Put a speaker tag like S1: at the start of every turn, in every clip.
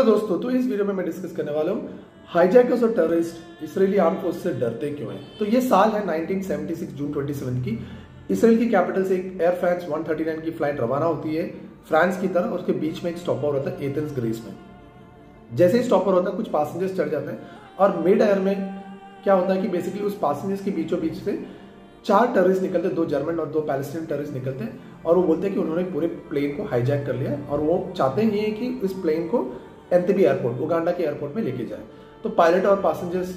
S1: दोस्तों, तो इस वीडियो में मैं डिस्कस करने वाला हूँ हाईजैकर्स और टेररिस्ट इसराइली आर्म फोर्स से डरते क्यों हैं। तो ये साल है 1976 जून 27 की। इसराइल की कैपिटल से एक एयर फ्रांस 139 की फ्लाइट रवाना होती है फ्रांस की तरफ और उसके बीच में एक स्टॉप ओवर होता है एथेंस ग्रीस में। जैसे ही स्टॉप ओवर होता है कुछ पैसेंजर्स चढ़ जाते हैं और मिड एयर में क्या होता है कि बेसिकली उस पैसेंजर्स के बीचों बीच से 4 टेररिस्ट निकलते हैं, 2 जर्मन और 2 पैलेस्टीन टेररिस्ट निकलते हैं और वो बोलते हैं कि उन्होंने पूरे प्लेन को हाईजैक कर लिया और वो चाहते हैं कि इस प्लेन को एंतेबे एयरपोर्ट, उगांडा के एयरपोर्ट में लेके जाए। तो पायलट और पैसेंजर्स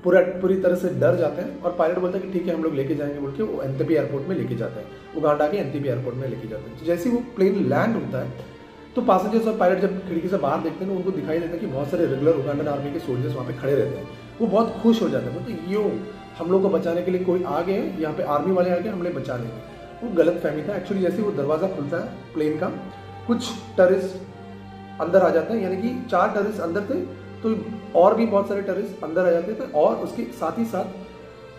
S1: पूरी तरह से डर जाते हैं और पायलट बोलता है कि ठीक है हम लोग लेके जाएंगे बोल के वो एंतेबे एयरपोर्ट में लेके जाते हैं, उगांडा के एंतेबे एयरपोर्ट में लेके जाते हैं। तो जैसे ही वो प्लेन लैंड होता है तो पैसेंजर्स और पायलट जब खिड़की से बाहर देखते हैं तो उनको दिखाई देता है कि बहुत सारे रेगुलर उगांडन आर्मी के सोल्जर्स वहाँ पे खड़े रहते हैं। वो बहुत खुश हो जाते हैं, बोलते यो हम लोग को बचाने के लिए कोई आ गए, यहाँ पे आर्मी वाले आ गए, हम लोग बचा लेंगे। वो गलत फहमी था। एक्चुअली जैसे वो दरवाज़ा खुलता है प्लेन का, कुछ टेररिस्ट अंदर आ जाते हैं, यानी कि 4 टेररिस्ट अंदर थे तो और भी बहुत सारे टेररिस्ट अंदर आ जाते थे और उसके साथ ही साथ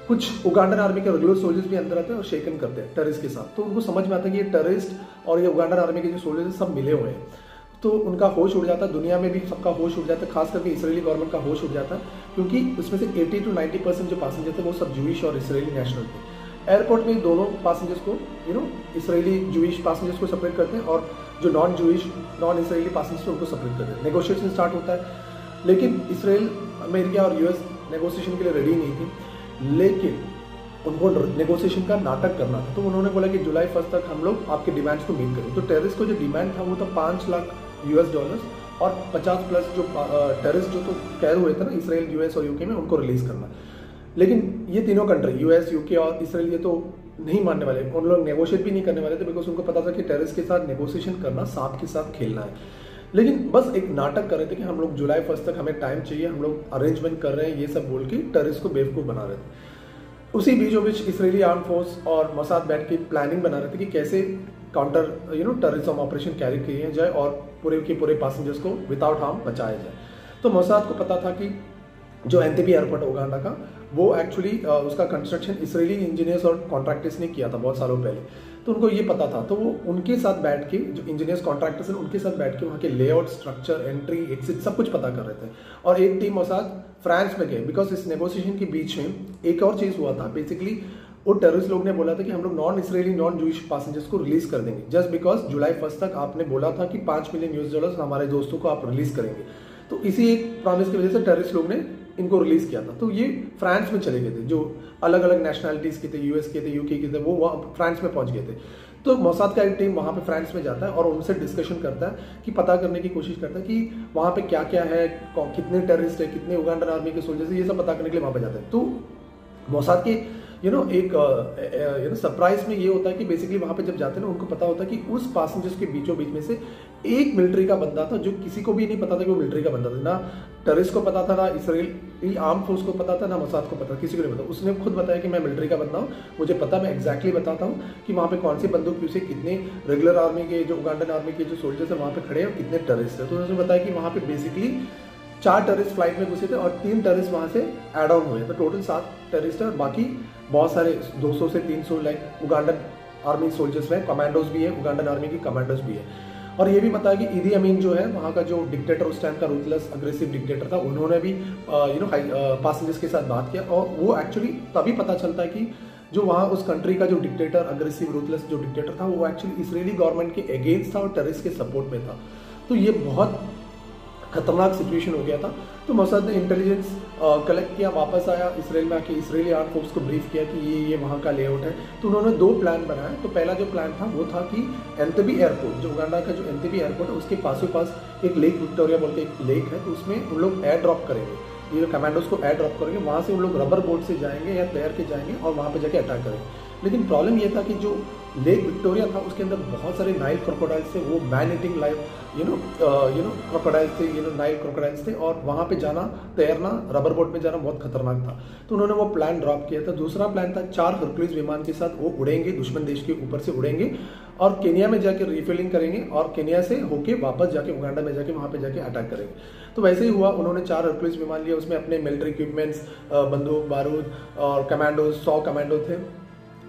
S1: कुछ उगांडन आर्मी के रेगुलर सोल्जर्स भी अंदर आते हैं और शेकन करते हैं टेररिस्ट के साथ। तो उनको समझ में आता है कि ये टेररिस्ट और ये उगांडन आर्मी के जो सोल्जर्स हैं सब मिले हुए हैं। तो उनका होश उड़ जाता है, दुनिया में भी सबका होश उड़ जाता है, खास करके इसराइली गवर्नमेंट का होश उड़ जाता है क्योंकि उसमें से 80 to 90% जो पैसेंजर थे वो सब जूइश और इसराइली नेशनल थे। एयरपोर्ट में दोनों पैसेंजर्स को इसराइली जूइश पैसेंजर्स को सेपरेट करते हैं और जो non Jewish non Israeli passengers उनको सेपरेट करते हैं। नेगोशिएशन स्टार्ट होता है, लेकिन इसराइल, अमेरिका और यूएस नेगोशिएशन के लिए रेडी नहीं थी, लेकिन उनको नेगोशिएशन का नाटक करना था। तो उन्होंने बोला कि जुलाई 1 तक हम लोग आपके डिमांड्स को मीट करें। तो टेररिस्ट को जो डिमांड था वो था $5 लाख और 50+ जो टेररिस्ट जो तो कैद हुए थे ना इसराइल, यूएस और यूके में, उनको रिलीज करना। लेकिन ये तीनों कंट्री यूएस, यूके और इसराइल ये तो नहीं मानने वाले, उन लोग नेगोशिएट भी नहीं करने वाले थे बिकॉज उनको पता था कि टेररिस्ट के साथ नेगोशिएशन करना सांप के साथ खेलना है। लेकिन बस एक नाटक कर रहे थे कि हम लोग जुलाई 1 तक हमें टाइम चाहिए, हम लोग अरेंजमेंट कर रहे हैं, ये सब बोल के टेररिस्ट को बेवकूफ़ बना रहे थे। उसी बीचों बीच इसराइली आर्म फोर्स और मोसाद बैठ के प्लानिंग बना रहे थे कि कैसे काउंटर टेररिज्म ऑपरेशन कैरी किया जाए और पूरे के पूरे पैसेंजर्स को विदाउट हार्म बचाया जाए। तो मोसाद को पता था कि जो एंतेबे एयरपोर्ट है उगांडा का, वो एक्चुअली उसका कंस्ट्रक्शन इसराइली इंजीनियर्स और कॉन्ट्रैक्टर्स ने किया था बहुत सालों पहले। तो उनको ये पता था, तो वो उनके साथ बैठ के, जो इंजीनियर्स कॉन्ट्रैक्टर्स हैं उनके साथ बैठ के वहाँ के लेआउट, स्ट्रक्चर, एंट्री, एग्जिट सब कुछ पता कर रहे थे। और एक टीम मोसाद फ्रांस में गए बिकॉज इस नेगोशिएशन के बीच में एक और चीज़ हुआ था। बेसिकली वो टेररिस्ट लोग ने बोला था कि हम लोग non Israeli non Jewish passengers को रिलीज कर देंगे जस्ट बिकॉज जुलाई 1 तक आपने बोला था कि $5 मिलियन हमारे दोस्तों को आप रिलीज करेंगे। तो इसी एक प्रॉमिस की वजह से टेररिस्ट लोग ने इनको रिलीज किया था। तो ये फ्रांस में चले गए थे, जो अलग अलग नेशनलिटीज के थे, यूएस के थे, यूके के थे, वो वहाँ फ्रांस में पहुंच गए थे। तो मोसाद का एक टीम वहाँ पे फ्रांस में जाता है और उनसे डिस्कशन करता है कि पता करने की कोशिश करता है कि वहाँ पे क्या क्या है, कितने टेररिस्ट है, कितने उगांडन आर्मी के सोल्जर्स है, ये सब पता करने के लिए वहाँ पे जाता है। तो मोसाद के एक सरप्राइज में ये होता है कि बेसिकली वहाँ पे जब जाते हैं ना उनको पता होता है कि उस पैसेंजर्स के बीचों बीच में से एक मिलिट्री का बंदा था जो किसी को भी नहीं पता था कि वो मिलिट्री का बंदा था। ना टेररिस्ट को पता था, ना इसराइली आर्म फोर्स को पता था, ना मोसाद को पता, किसी को नहीं पता। उसने खुद बताया कि मैं मिलिट्री का बंदा हूँ, मुझे पता, मैं एग्जैक्टली बताता हूँ कि वहाँ पे कौन सी बंदूक यूज है, कितने रेगुलर आर्मी के जो उगांडन आर्मी के जो सोल्जर्स है वहाँ पे खड़े हैं और कितने टेररिस्ट है। तो उसने बताया कि वहाँ पे बेसिकली 4 टेररिस्ट फ्लाइट में घुसे थे और 3 टेररिस्ट वहाँ से एड ऑन हुए। तो टोटल 7 टेररिस्ट है और बाकी बहुत सारे 200 से 300 लाइक उगांडन आर्मी सोल्जर्स हैं, कमांडोज भी है, उगांडन आर्मी की कमांडोज भी है। और ये भी बताया कि ईदी अमीन जो है वहाँ का जो डिक्टेटर उस टाइम का रूथलेस अग्रेसिव डिक्टेटर था, उन्होंने भी पैसेंजर्स के साथ बात किया और वो एक्चुअली तभी पता चलता है कि जो वहाँ उस कंट्री का जो डिक्टेटर, अग्रेसिव रूथलेस जो डिक्टेटर था, वो एक्चुअली इसराइली गवर्नमेंट के अगेंस्ट था और टेररिस्ट के सपोर्ट में था। तो ये बहुत खतरनाक सिचुएशन हो गया था। तो मोसाद ने इंटेलिजेंस कलेक्ट किया, वापस आया इसराइल में आके इसराइली आर्म फोर्स को ब्रीफ किया कि ये वहाँ का लेआउट है। तो उन्होंने 2 प्लान बनाए। तो पहला जो प्लान था वो था कि एंतेबे एयरपोर्ट, जो उगांडा का जो एंतेबे एयरपोर्ट है उसके पास एक लेक विक्टोरिया बोल के एक लेक है, तो उसमें उन लोग एयर ड्रॉप करेंगे, ये जो कमांडोज को एयर ड्रॉप करेंगे, वहाँ से उन लोग रबर बोट से जाएंगे या तैर के जाएंगे और वहाँ पर जाके अटैक करेंगे। लेकिन प्रॉब्लम ये था कि जो लेक विक्टोरिया था उसके अंदर बहुत सारे नाइल क्रोकोडाइल्स थे, वो मैन ईटिंग लाइव क्रोकोडाइल्स थे, नाइल क्रोकोडाइल्स थे और वहाँ पे जाना, तैरना, रबर बोट में जाना बहुत खतरनाक था। तो उन्होंने वो प्लान ड्रॉप किया था। दूसरा प्लान था 4 हरक्यूलिस विमान के साथ वो उड़ेंगे, दुश्मन देश के ऊपर से उड़ेंगे और केनिया में जाके रिफिलिंग करेंगे और केनिया से होके वापस जाके उगांडा में जाके वहाँ पे जाके अटैक करेंगे। तो वैसे ही हुआ, उन्होंने 4 हरक्यूलिस विमान लिया, उसमें अपने मिलिट्री इक्विपमेंट्स, बंदूक, बारूद और कमांडो, 100 कमांडो थे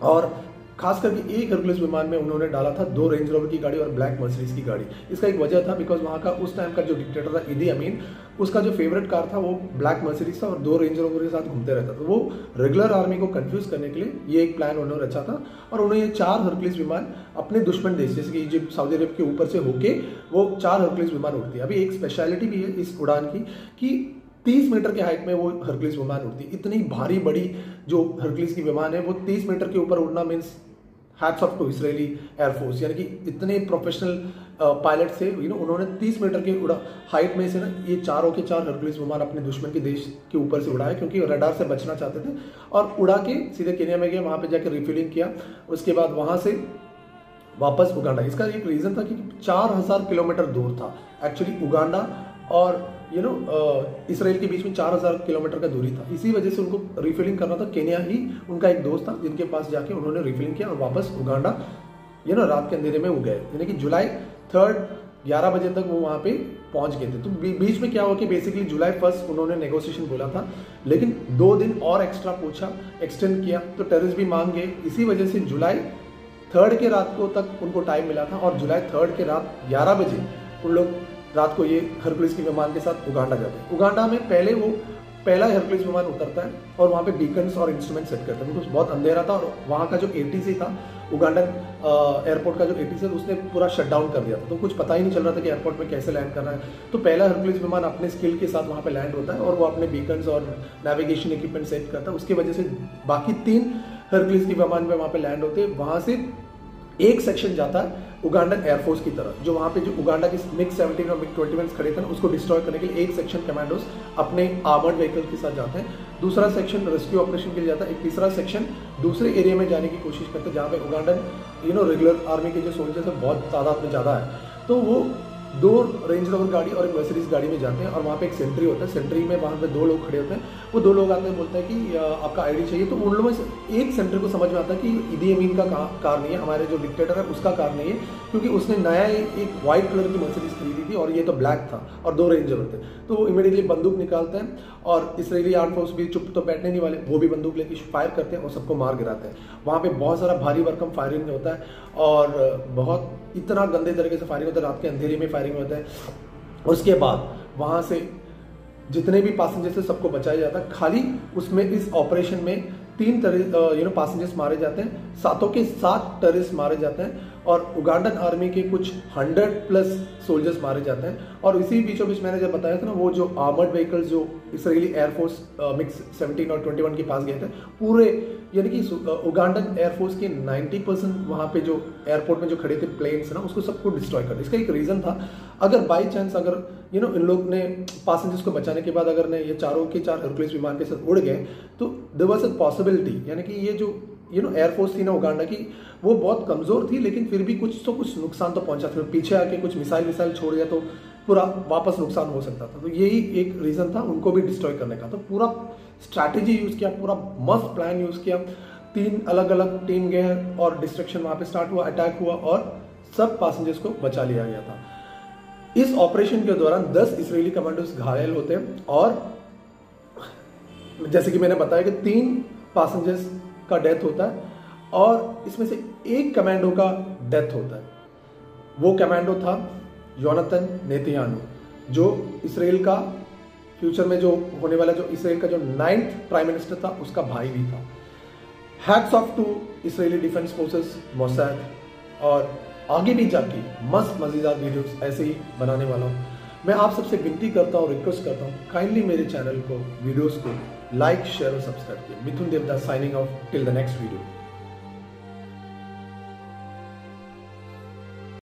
S1: और खास करके एक हरकुलिस विमान में उन्होंने डाला था 2 रेंज रोवर की गाड़ी और ब्लैक मर्सिडीज की गाड़ी। इसका एक वजह था बिकॉज वहाँ का उस टाइम का जो डिक्टेटर था इदी अमीन, उसका जो फेवरेट कार था वो ब्लैक मर्सिडीज था और 2 रेंज रोवर के साथ घूमते रहता था। तो वो रेगुलर आर्मी को कंफ्यूज करने के लिए ये एक प्लान उन्होंने रचा था और उन्होंने ये 4 हरकुलिस विमान अपने दुश्मन देश जैसे कि इजिप्ट, सऊदी अरब के ऊपर से होके वो 4 हरकुलिस विमान उड़ती है। अभी एक स्पेशलिटी भी है इस उड़ान की कि 30 मीटर के हाइट में वो हरकुलिस विमान उड़ती है। इतनी भारी बड़ी जो हरकुलिस की विमान है वो 30 मीटर के ऊपर उड़ना means hats off to Israeli air force, यानी कि इतने प्रोफेशनल पायलट से उन्होंने 30 मीटर के हाइट में से ना ये चारों के 4 हरकुलिस विमान अपने दुश्मन के देश के ऊपर से उड़ाए क्योंकि रडार से बचना चाहते थे और उड़ा के सीधे केन्या में गए, वहां पे जाकर रिफ्यूलिंग किया, उसके बाद वहां से वापस उगांडा। इसका एक रीजन था कि 4000 किलोमीटर दूर था एक्चुअली उगांडा और इसराइल के बीच में 4000 किलोमीटर का दूरी था। इसी वजह से उनको रिफिलिंग करना था। केन्या ही उनका एक दोस्त था जिनके पास जाके उन्होंने रिफिलिंग किया और वापस उगांडा रात के अंधेरे में वो गए, यानी कि जुलाई 3 11 बजे तक वो वहां पे पहुंच गए थे। तो बीच में क्या हुआ कि बेसिकली जुलाई 1 उन्होंने नेगोशिएशन बोला था लेकिन 2 दिन और एक्स्ट्रा पूछा, एक्सटेंड किया तो टेररिस्ट भी मान गए। इसी वजह से जुलाई 3 के रात को तक उनको टाइम मिला था और जुलाई 3 के रात 11 बजे उन लोग रात को ये हरकुलिस के विमान के साथ उगांडा जाते हैं। उगांडा में पहला हरकुलिस विमान उतरता है और वहाँ पे बीकन्स और इंस्ट्रूमेंट सेट करते हैं बिकॉज बहुत अंधेरा था और वहाँ का जो एटीसी था उगांडा एयरपोर्ट का जो एटीसी था उसने पूरा शट डाउन कर दिया था, तो कुछ पता ही नहीं चल रहा था कि एयरपोर्ट में कैसे लैंड करना है। तो पहला हरकुलिस विमान अपने स्किल के साथ वहाँ पे लैंड होता है और वो अपने बीकन्स और नेविगेशन इक्विपमेंट सेट करता है। उसकी वजह से बाकी 3 हरकुलिस के विमान में वहाँ पे लैंड होते हैं। वहाँ से एक सेक्शन जाता है उगांडन एयरफोर्स की तरफ, जो वहां पे जो उगांडा के MiG-17 और MiG-21 खड़े थे ना उसको डिस्ट्रॉय करने के लिए एक सेक्शन कमांडोज अपने आर्मर्ड व्हीकल के साथ जाते हैं, दूसरा सेक्शन रेस्क्यू ऑपरेशन के लिए जाता है, एक तीसरा सेक्शन दूसरे एरिया में जाने की कोशिश करते हैं जहाँ पे उगांडन रेगुलर आर्मी के जो सोल्जर्स है बहुत तादाद में ज़्यादा है। तो वो 2 रेंज रोवर गाड़ी और एक मर्सिडीज गाड़ी में जाते हैं और वहाँ पे एक सेंट्री होता है। सेंट्री में वहाँ पे 2 लोग खड़े होते हैं, वो 2 लोग आते हैं बोलते हैं कि आपका आईडी चाहिए। तो उन लोगों में से एक सेंट्री को समझ में आता है कि इदी अमीन का कार नहीं है, हमारे जो डिक्टेटर है उसका कार नहीं है, क्योंकि उसने नया एक व्हाइट कलर की मर्सिडीज खरीदी थी और ये तो ब्लैक था और 2 रेंज रोवर थे। तो वो इमीडिएटली बंदूक निकालते हैं और इसराइली आर्म फोर्स भी चुप तो बैठने नहीं वाले, वो भी बंदूक लेके फायर करते हैं और सबको मार गिराते हैं। वहाँ पे बहुत सारा भारी भरकम फायरिंग होता है और बहुत इतना गंदे तरीके से फायरिंग होता है, रात के अंधेरे में फायरिंग होता है। उसके बाद वहां से जितने भी पैसेंजर्स थे सबको बचाया जाता है। खाली उसमें इस ऑपरेशन में 3 पैसेंजर्स मारे जाते हैं, 7 के 7 टेररिस्ट मारे जाते हैं और उगांडन आर्मी के कुछ 100+ सोल्जर्स मारे जाते हैं। और इसी बीचों बीच मैंने जब बताया था ना वो जो आर्मर्ड व्हीकल्स जो इसराइली एयरफोर्स MiG-17 और 21 के पास गए थे पूरे, यानी कि उगांडन एयरफोर्स के 90% वहाँ पे जो एयरपोर्ट में जो खड़े थे प्लेन्स ना उसको सबको डिस्ट्रॉय कर दिया। इसका एक रीज़न था, अगर बाई चांस अगर इन लोग ने पैसेंजर्स को बचाने के बाद अगर ने ये चारों के 4 हरकुलिस विमान के साथ उड़ गए तो देयर वाज अ पॉसिबिलिटी, यानी कि ये जो एयरफोर्स थी ना उगांडा की वो बहुत कमज़ोर थी लेकिन फिर भी कुछ नुकसान तो पहुंचा था। पीछे आके कुछ मिसाइल छोड़ गया तो पूरा वापस नुकसान हो सकता था। तो यही एक रीज़न था उनको भी डिस्ट्रॉय करने का। तो पूरा स्ट्रैटेजी यूज़ किया, पूरा मस्त प्लान यूज़ किया। 3 अलग अलग टीम गए और डिस्ट्रक्शन वहाँ पे स्टार्ट हुआ, अटैक हुआ और सब पैसेंजर्स को बचा लिया गया था। इस ऑपरेशन के दौरान 10 इसराइली कमांडोज घायल होते हैं और जैसे कि मैंने बताया कि 3 पैसेंजर्स का डेथ होता है और इसमें से एक कमांडो का डेथ होता है। वो कमांडो था योनाथन नेतन्याहू, जो इसराइल का फ्यूचर में जो होने वाला जो इसराइल का जो 9th प्राइम मिनिस्टर था उसका भाई भी था। Hats off to Israeli defence forces, Mossad, और आगे भी जाके मस्त मजेदार वीडियोस ऐसे ही बनाने वाला हूँ। मैं आप सबसे विनती करता हूँ, रिक्वेस्ट करता हूँ, काइंडली मेरे चैनल को, वीडियोस को लाइक, शेयर और सब्सक्राइब कीजिए। Mithun Devdas signing off till the next video.